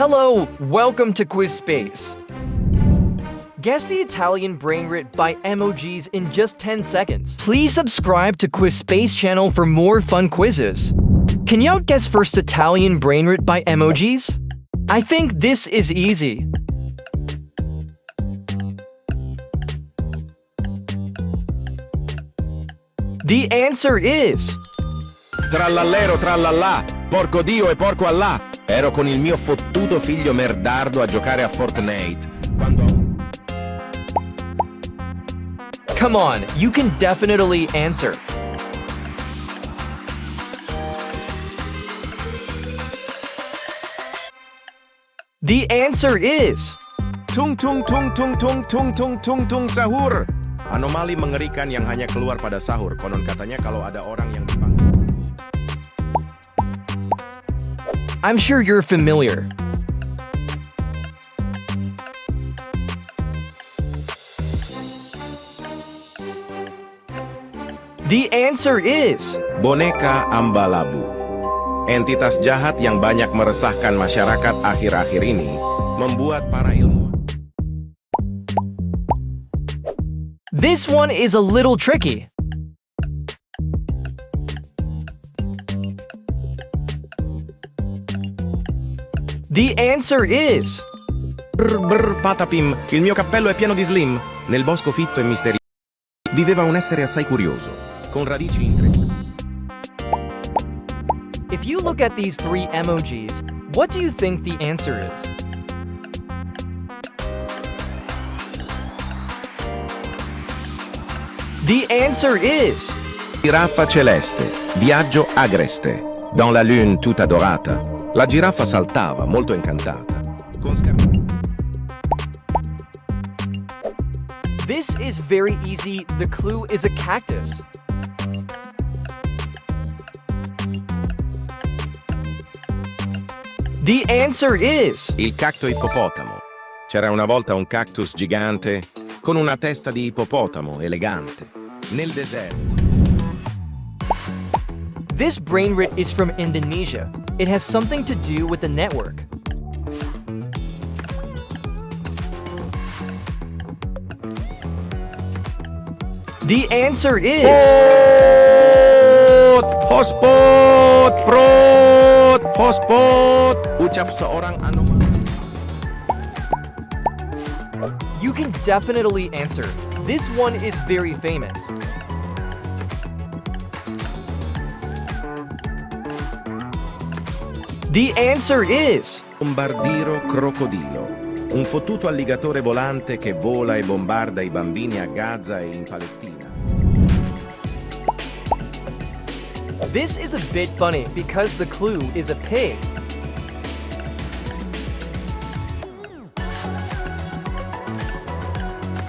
Hello, welcome to Quiz Space. Guess the Italian Brainrot by Emojis in just 10 seconds. Please subscribe to Quiz Space channel for more fun quizzes. Can you outguess first Italian Brainrot by Emojis? I think this is easy. The answer is... Tralalero, tralala, porco Dio e porco Allah. Ero con il mio fottuto figlio merdardo a giocare a Fortnite. Come on, you can definitely answer. The answer is... Tung Tung Tung Tung Tung Tung Tung Tung Tung Sahur. Anomali mengerikan yang hanya keluar pada sahur. Konon katanya kalau ada orang yang dipanggil. I'm sure you're familiar. The answer is... Boneca Ambalabu. Entitas jahat yang banyak meresahkan masyarakat akhir-akhir ini membuat para ilmuwan. This one is a little tricky. The answer is... Patapim, il mio cappello è pieno di slim. Nel bosco fitto e misterioso viveva un essere assai curioso, con radici incredibili. If you look at these three emojis, what do you think the answer is? The answer is... Giraffa celeste, viaggio agreste. Dans la lune tutta dorata. La giraffa saltava, molto incantata. This is very easy. The clue is a cactus. The answer is... Il cacto ippopotamo. C'era una volta un cactus gigante con una testa di ippopotamo elegante nel deserto. This brainrot is from Indonesia. It has something to do with the network. The answer is... Hotspot! Prot! Hotspot! Ucap seorang anomal. You can definitely answer. This one is very famous. The answer is... Bombardiro Crocodilo. Un fottuto alligatore volante che vola e bombarda i bambini a Gaza e in Palestina. This is a bit funny because the clue is a pig.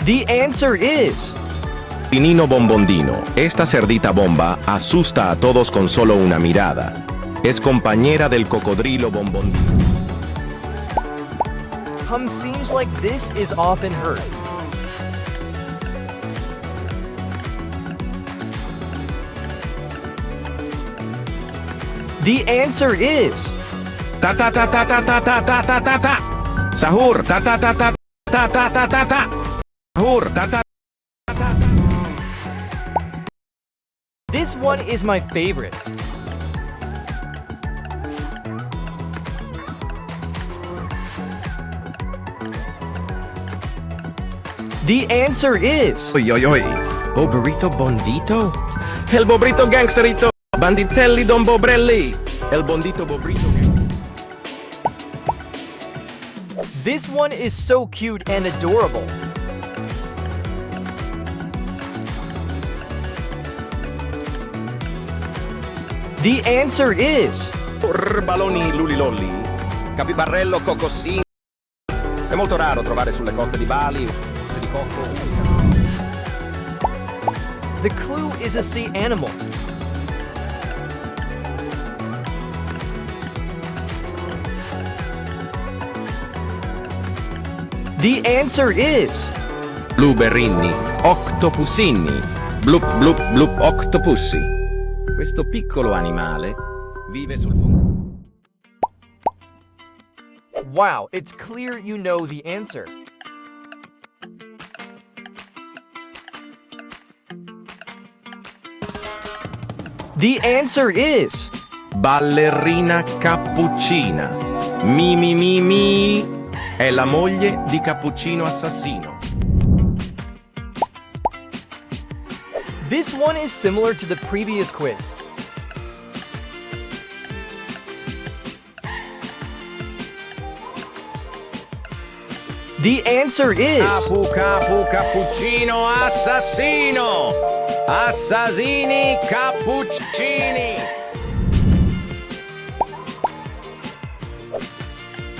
The answer is... Svinino Bombondino. Esta cerdita bomba asusta a todos con solo una mirada. Es compañera del cocodrilo Bombondino. Seems like this is often heard. The answer is... Ta ta ta ta ta ta ta ta ta ta ta. Sahur ta ta ta ta ta ta ta ta ta. Sahur ta ta ta ta. This one is my favorite. The answer is... Oi oi oi. Boberito bondito? El bobrito gangsterito. Banditelli don bobrelli. El bondito bobrito gangster. This one is so cute and adorable. The answer is... Baloni lulilolli. Capibarello cocosini. È molto raro trovare sulle coste di Bali di cocco. The clue is a sea animal. The answer is... Blueberini, octopusini, blup blup blup octopussi. Questo piccolo animale vive sul fondo. Wow, it's clear you know the answer. The answer is Balerina Capucina. Mi. È la moglie di Capucino Assasino. This one is similar to the previous quiz. The answer is Capuccino Assassino. Assassini Cappuccini.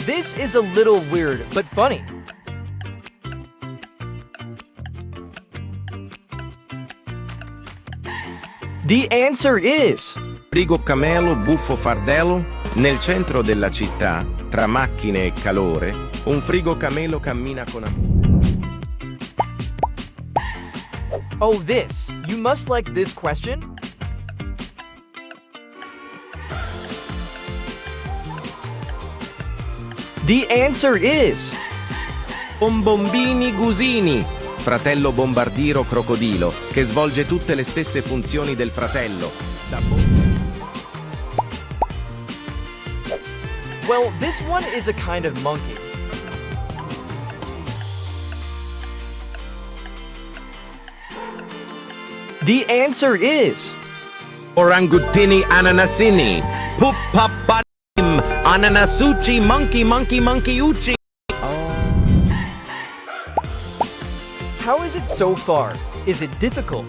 This is a little weird, but funny. The answer is Frigo Camelo, buffo fardello. Nel centro della città, tra macchine e calore, un frigo camelo cammina con amore. Oh, this. You must like this question. The answer is Bombombini Gusini, fratello Bombardiro Crocodilo, che svolge tutte le stesse funzioni del fratello. Well, this one is a kind of monkey. The answer is Orangutini Ananasini, Puppapadim, Ananasuchi, Monkey Uchi. How is it so far? Is it difficult?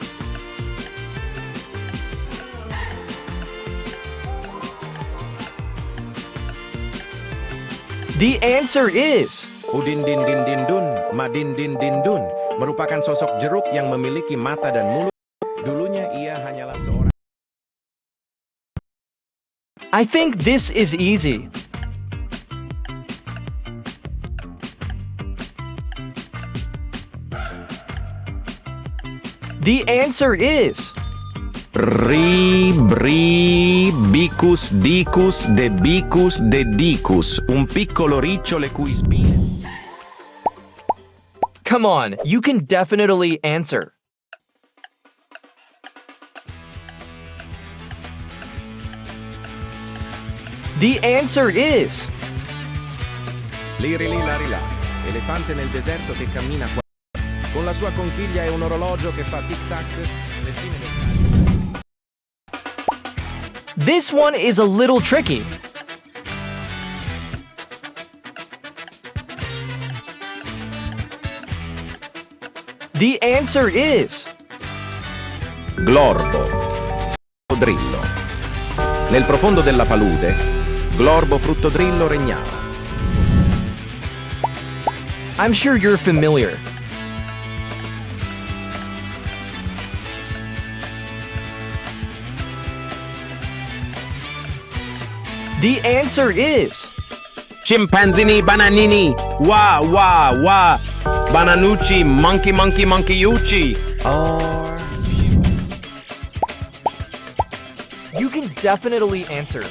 The answer is Udin-din-din-din-dun, madin-din-din-dun, merupakan sosok jeruk yang memiliki mata dan mulut. Dulunya ia hanyalah seorang. I think this is easy. The answer is Bicus dicus de dicus, un piccolo riccio le cui spine. Come on, you can definitely answer. The answer is Lirili larila, elefante nel deserto che cammina qua. Con la sua conchiglia e un orologio che fa tic-tac, le spine del cane. This one is a little tricky. The answer is Glorbo, Fruttodrilo. Nel profondo della palude, Glorbo Fruttodrilo regnava. I'm sure you're familiar. The answer is Chimpanzini bananini, wa, bananucci, monkeyucci. Or you can definitely answer.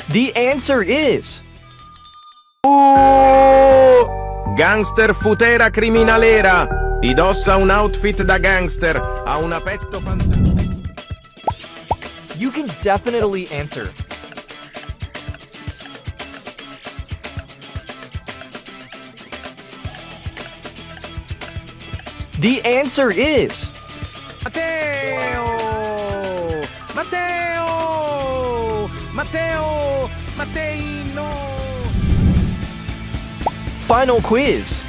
The answer is Gangster futera criminalera. Indossa un outfit da gangster, ha un aspetto fantastico. You can definitely answer. The answer is Mateino. Final quiz.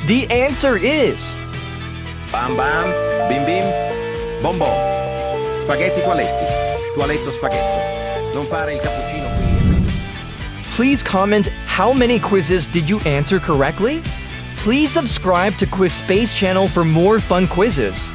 The answer is Bam bam, bim bim, bonbon. Spaghetti toaletti, toaletto spaghetto. Non fare il cappuccino qui. Please comment how many quizzes did you answer correctly? Please subscribe to Quiz Space channel for more fun quizzes.